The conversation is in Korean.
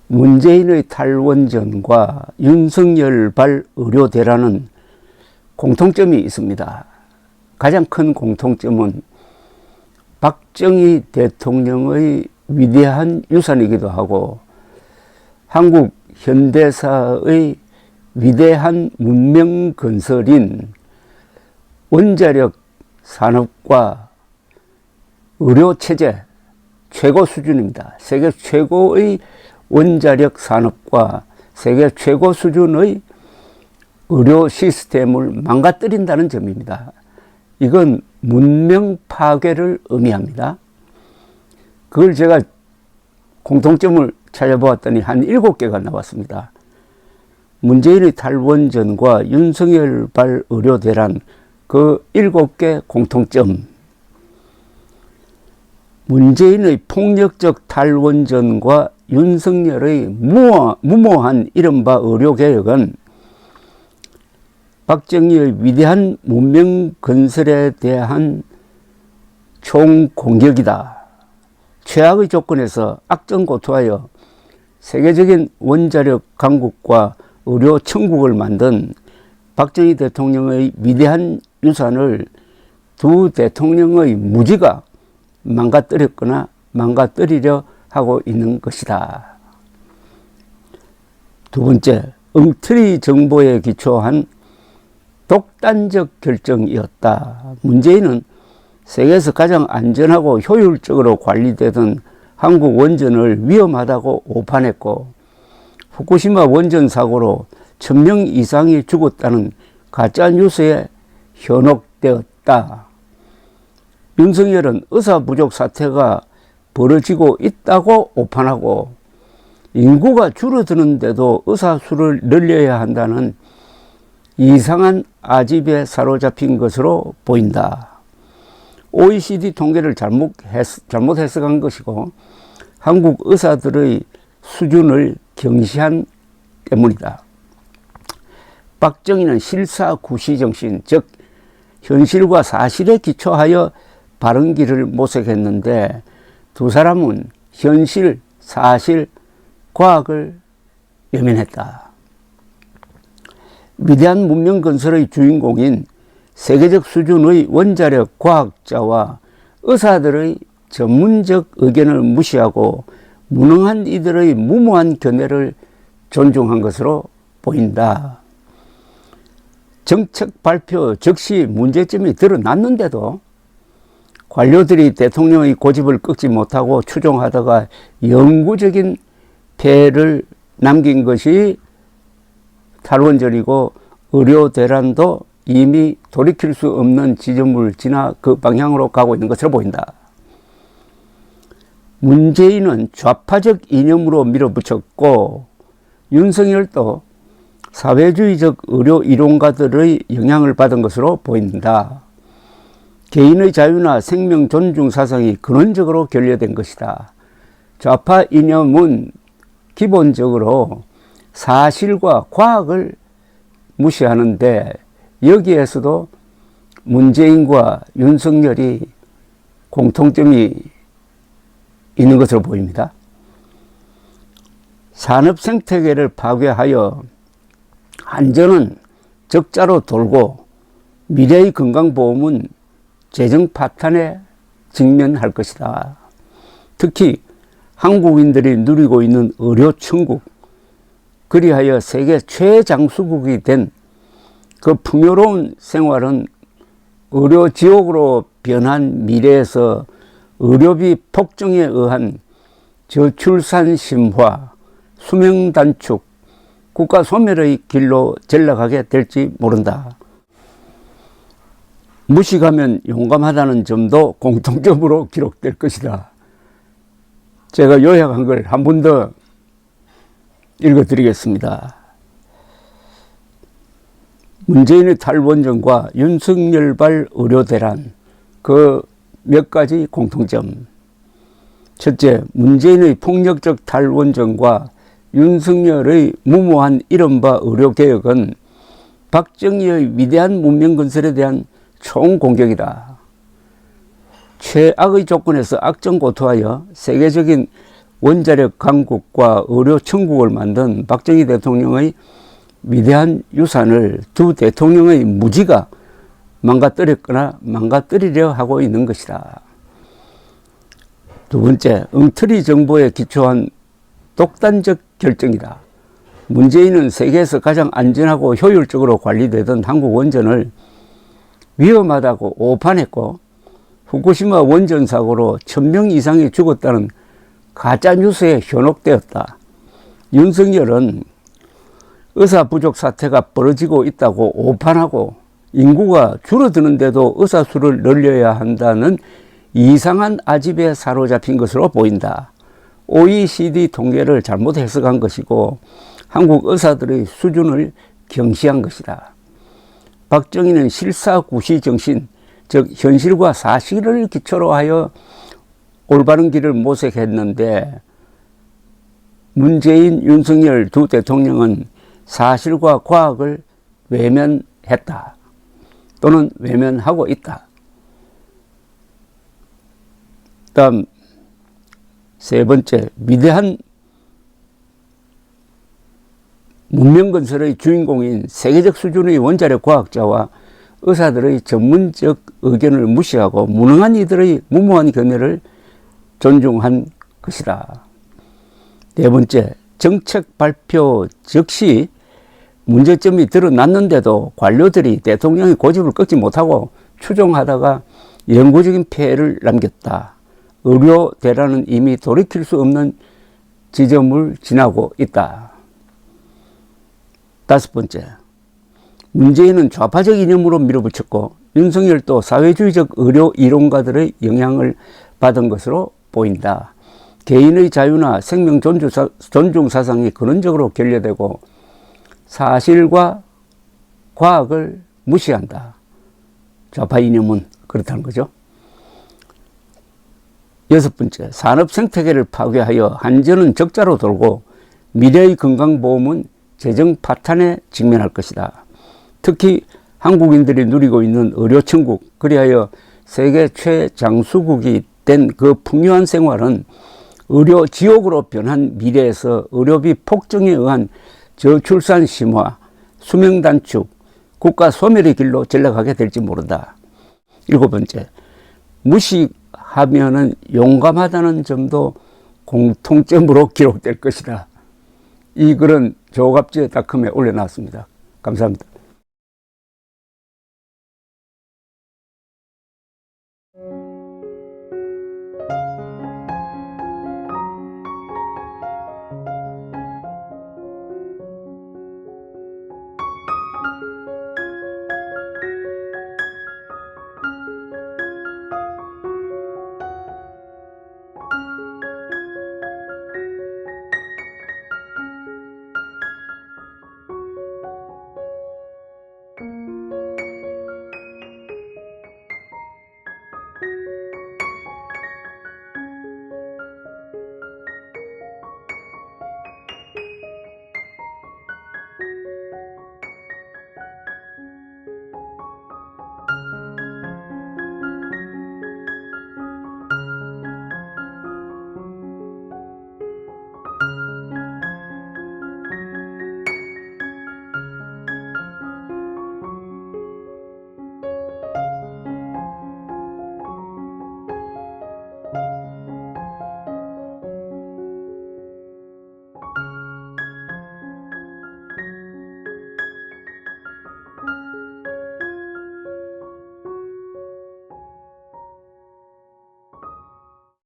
문재인의 탈원전과 윤석열발 의료대란은 공통점이 있습니다. 가장 큰 공통점은 박정희 대통령의 위대한 유산이기도 하고 한국 현대사의 위대한 문명 건설인 원자력 산업과 의료체제 최고 수준입니다. 세계 최고의 원자력 산업과 세계 최고 수준의 의료 시스템을 망가뜨린다는 점입니다. 이건 문명 파괴를 의미합니다. 그걸 제가 공통점을 찾아보았더니 한 7개가 나왔습니다. 문재인의 탈원전과 윤석열발 의료대란 그 7개 공통점. 문재인의 폭력적 탈원전과 윤석열의 무모한 이른바 의료개혁은 박정희의 위대한 문명 건설에 대한 총공격이다. 최악의 조건에서 악전고투하여 세계적인 원자력 강국과 의료 천국을 만든 박정희 대통령의 위대한 유산을 두 대통령의 무지가 망가뜨렸거나 망가뜨리려 하고 있는 것이다. 두 번째, 엉터리 정보에 기초한 독단적 결정이었다. 문재인은 세계에서 가장 안전하고 효율적으로 관리되던 한국 원전을 위험하다고 오판했고 후쿠시마 원전 사고로 1000명 이상이 죽었다는 가짜뉴스에 현혹되었다. 윤석열은 의사 부족 사태가 벌어지고 있다고 오판하고 인구가 줄어드는데도 의사 수를 늘려야 한다는 이상한 아집에 사로잡힌 것으로 보인다. OECD 통계를 잘못 해석한 것이고 한국 의사들의 수준을 경시한 때문이다. 박정희는 실사구시 정신, 즉 현실과 사실에 기초하여 바른 길을 모색했는데 두 사람은 현실, 사실, 과학을 외면했다. 위대한 문명 건설의 주인공인 세계적 수준의 원자력 과학자와 의사들의 전문적 의견을 무시하고 무능한 이들의 무모한 견해를 존중한 것으로 보인다. 정책 발표 즉시 문제점이 드러났는데도 관료들이 대통령의 고집을 꺾지 못하고 추종하다가 영구적인 폐해를 남긴 것이 탈원전이고 의료대란도 이미 돌이킬 수 없는 지점을 지나 그 방향으로 가고 있는 것으로 보인다. 문재인은 좌파적 이념으로 밀어붙였고 윤석열도 사회주의적 의료 이론가들의 영향을 받은 것으로 보인다. 개인의 자유나 생명 존중 사상이 근원적으로 결여된 것이다. 좌파 이념은 기본적으로 사실과 과학을 무시하는데 여기에서도 문재인과 윤석열이 공통점이 있는 것으로 보입니다. 산업 생태계를 파괴하여 안전은 적자로 돌고 미래의 건강보험은 재정 파탄에 직면할 것이다. 특히 한국인들이 누리고 있는 의료천국, 그리하여 세계 최장수국이 된 그 풍요로운 생활은 의료지옥으로 변한 미래에서 의료비 폭증에 의한 저출산 심화, 수명 단축, 국가 소멸의 길로 전락하게 될지 모른다. 무식하면 용감하다는 점도 공통점으로 기록될 것이다. 제가 요약한 걸 한 번 더 읽어드리겠습니다. 문재인의 탈원전과 윤석열발 의료대란, 그 몇 가지 공통점. 첫째, 문재인의 폭력적 탈원전과 윤석열의 무모한 이른바 의료개혁은 박정희의 위대한 문명 건설에 대한 총공격이다. 최악의 조건에서 악전고투하여 세계적인 원자력 강국과 의료 천국을 만든 박정희 대통령의 위대한 유산을 두 대통령의 무지가 망가뜨렸거나 망가뜨리려 하고 있는 것이다. 두 번째, 엉터리 정보에 기초한 독단적 결정이다. 문재인은 세계에서 가장 안전하고 효율적으로 관리되던 한국 원전을 위험하다고 오판했고, 후쿠시마 원전 사고로 1000명 이상이 죽었다는 가짜뉴스에 현혹되었다. 윤석열은 의사 부족 사태가 벌어지고 있다고 오판하고 인구가 줄어드는데도 의사 수를 늘려야 한다는 이상한 아집에 사로잡힌 것으로 보인다. OECD 통계를 잘못 해석한 것이고 한국 의사들의 수준을 경시한 것이다. 박정희는 실사구시 정신, 즉 현실과 사실을 기초로 하여 올바른 길을 모색했는데 문재인, 윤석열 두 대통령은 사실과 과학을 외면했다. 또는 외면하고 있다. 다음 세 번째, 위대한 문명 건설의 주인공인 세계적 수준의 원자력 과학자와 의사들의 전문적 의견을 무시하고 무능한 이들의 무모한 견해를 존중한 것이다. 네 번째, 정책 발표 즉시 문제점이 드러났는데도 관료들이 대통령의 고집을 꺾지 못하고 추종하다가 영구적인 폐해를 남겼다. 의료 대란은 이미 돌이킬 수 없는 지점을 지나고 있다. 다섯 번째, 문재인은 좌파적 이념으로 밀어붙였고 윤석열도 사회주의적 의료 이론가들의 영향을 받은 것으로 보인다. 개인의 자유나 생명 존중 사상이 근원적으로 결여되고 사실과 과학을 무시한다. 좌파 이념은 그렇다는 거죠. 여섯 번째, 산업 생태계를 파괴하여 한전은 적자로 돌고 미래의 건강보험은 재정 파탄에 직면할 것이다. 특히 한국인들이 누리고 있는 의료천국, 그리하여 세계 최장수국이 된 그 풍요한 생활은 의료 지옥으로 변한 미래에서 의료비 폭증에 의한 저출산 심화, 수명 단축, 국가 소멸의 길로 전락하게 될지 모른다. 일곱 번째, 무시하면은 용감하다는 점도 공통점으로 기록될 것이다. 이 글은 조갑지닷컴에 올려놨습니다. 감사합니다.